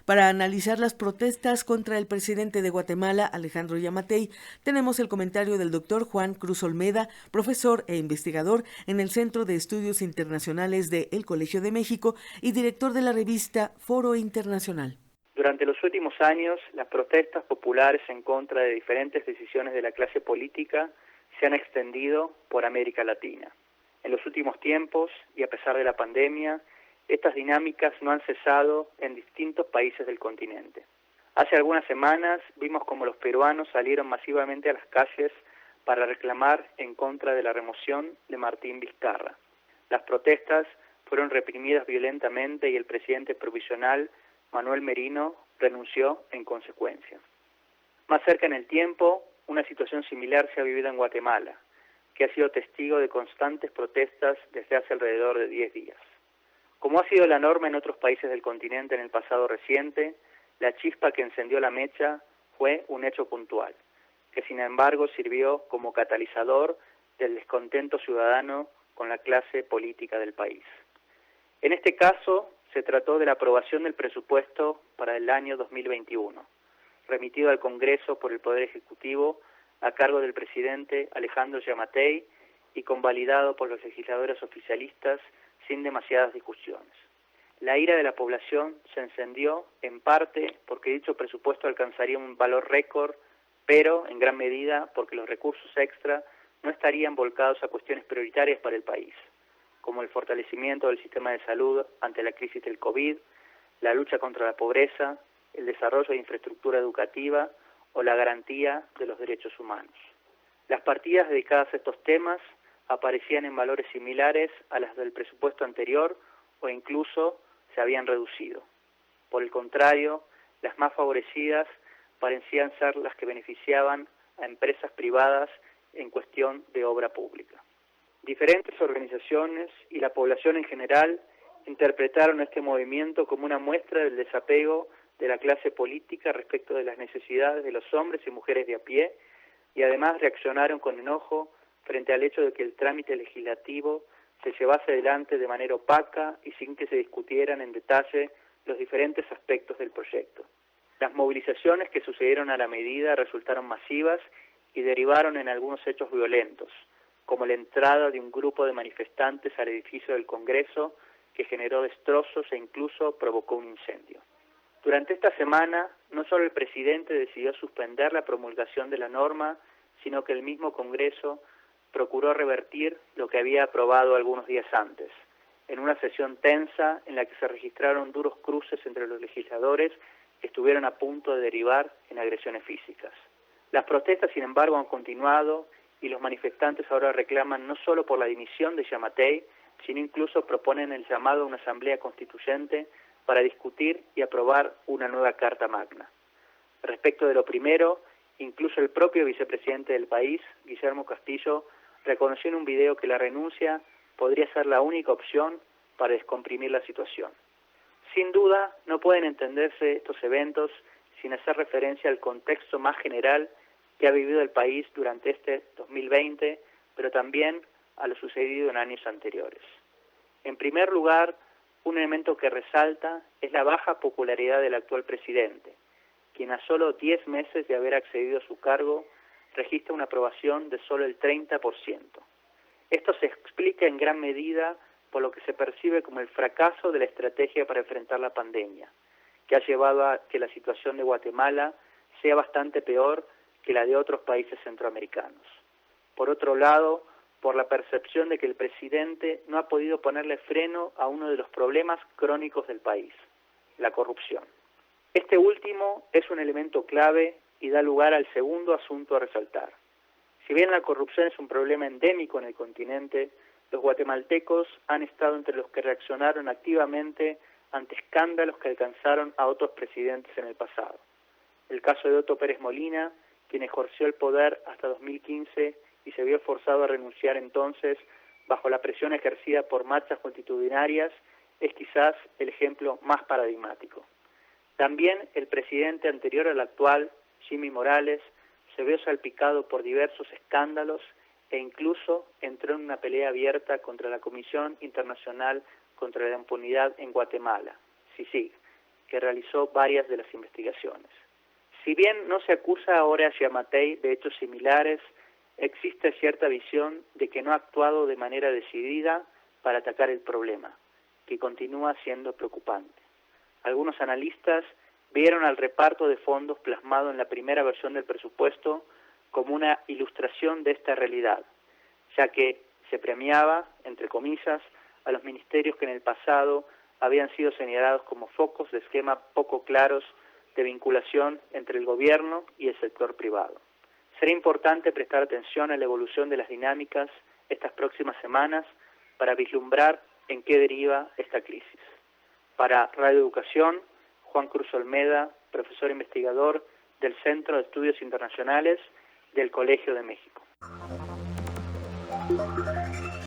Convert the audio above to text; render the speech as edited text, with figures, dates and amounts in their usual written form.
Para analizar las protestas contra el presidente de Guatemala, Alejandro Yamatei, tenemos el comentario del doctor Juan Cruz Olmeda, profesor e investigador en el Centro de Estudios Internacionales de El Colegio de México y director de la revista Foro Internacional. Durante los últimos años, las protestas populares en contra de diferentes decisiones de la clase política se han extendido por América Latina. En los últimos tiempos, y a pesar de la pandemia, estas dinámicas no han cesado en distintos países del continente. Hace algunas semanas vimos como los peruanos salieron masivamente a las calles para reclamar en contra de la remoción de Martín Vizcarra. Las protestas fueron reprimidas violentamente y el presidente provisional, Manuel Merino, renunció en consecuencia. Más cerca en el tiempo, una situación similar se ha vivido en Guatemala, que ha sido testigo de constantes protestas desde hace alrededor de 10 días. Como ha sido la norma en otros países del continente en el pasado reciente, la chispa que encendió la mecha fue un hecho puntual, que sin embargo sirvió como catalizador del descontento ciudadano con la clase política del país. En este caso, se trató de la aprobación del presupuesto para el año 2021, remitido al Congreso por el Poder Ejecutivo a cargo del presidente Alejandro Yamatei y convalidado por los legisladores oficialistas sin demasiadas discusiones. La ira de la población se encendió en parte porque dicho presupuesto alcanzaría un valor récord, pero en gran medida porque los recursos extra no estarían volcados a cuestiones prioritarias para el país, como el fortalecimiento del sistema de salud ante la crisis del COVID, la lucha contra la pobreza, el desarrollo de infraestructura educativa o la garantía de los derechos humanos. Las partidas dedicadas a estos temas aparecían en valores similares a las del presupuesto anterior o incluso se habían reducido. Por el contrario, las más favorecidas parecían ser las que beneficiaban a empresas privadas en cuestión de obra pública. Diferentes organizaciones y la población en general interpretaron este movimiento como una muestra del desapego de la clase política respecto de las necesidades de los hombres y mujeres de a pie y además reaccionaron con enojo frente al hecho de que el trámite legislativo se llevase adelante de manera opaca y sin que se discutieran en detalle los diferentes aspectos del proyecto. Las movilizaciones que sucedieron a la medida resultaron masivas y derivaron en algunos hechos violentos, como la entrada de un grupo de manifestantes al edificio del Congreso que generó destrozos e incluso provocó un incendio. Durante esta semana, no solo el presidente decidió suspender la promulgación de la norma, sino que el mismo Congreso procuró revertir lo que había aprobado algunos días antes, en una sesión tensa en la que se registraron duros cruces entre los legisladores que estuvieron a punto de derivar en agresiones físicas. Las protestas, sin embargo, han continuado y los manifestantes ahora reclaman no solo por la dimisión de Yamatei, sino incluso proponen el llamado a una asamblea constituyente para discutir y aprobar una nueva Carta Magna. Respecto de lo primero, incluso el propio vicepresidente del país, Guillermo Castillo, reconoció en un video que la renuncia podría ser la única opción para descomprimir la situación. Sin duda, no pueden entenderse estos eventos sin hacer referencia al contexto más general que ha vivido el país durante este 2020, pero también a lo sucedido en años anteriores. En primer lugar, un elemento que resalta es la baja popularidad del actual presidente, quien a solo 10 meses de haber accedido a su cargo registra una aprobación de solo el 30%. Esto se explica en gran medida por lo que se percibe como el fracaso de la estrategia para enfrentar la pandemia, que ha llevado a que la situación de Guatemala sea bastante peor que la de otros países centroamericanos. Por otro lado, por la percepción de que el presidente no ha podido ponerle freno a uno de los problemas crónicos del país, la corrupción. Este último es un elemento clave y da lugar al segundo asunto a resaltar. Si bien la corrupción es un problema endémico en el continente, los guatemaltecos han estado entre los que reaccionaron activamente ante escándalos que alcanzaron a otros presidentes en el pasado. El caso de Otto Pérez Molina, quien ejerció el poder hasta 2015 y se vio forzado a renunciar entonces bajo la presión ejercida por marchas multitudinarias, es quizás el ejemplo más paradigmático. También el presidente anterior al actual, Jimmy Morales, se vio salpicado por diversos escándalos e incluso entró en una pelea abierta contra la Comisión Internacional contra la Impunidad en Guatemala, CICIG, que realizó varias de las investigaciones. Si bien no se acusa ahora a Giammattei de hechos similares, existe cierta visión de que no ha actuado de manera decidida para atacar el problema, que continúa siendo preocupante. Algunos analistas vieron al reparto de fondos plasmado en la primera versión del presupuesto como una ilustración de esta realidad, ya que se premiaba, entre comillas, a los ministerios que en el pasado habían sido señalados como focos de esquema poco claros de vinculación entre el gobierno y el sector privado. Será importante prestar atención a la evolución de las dinámicas estas próximas semanas para vislumbrar en qué deriva esta crisis. Para Radio Educación, Juan Cruz Olmeda, profesor investigador del Centro de Estudios Internacionales del Colegio de México.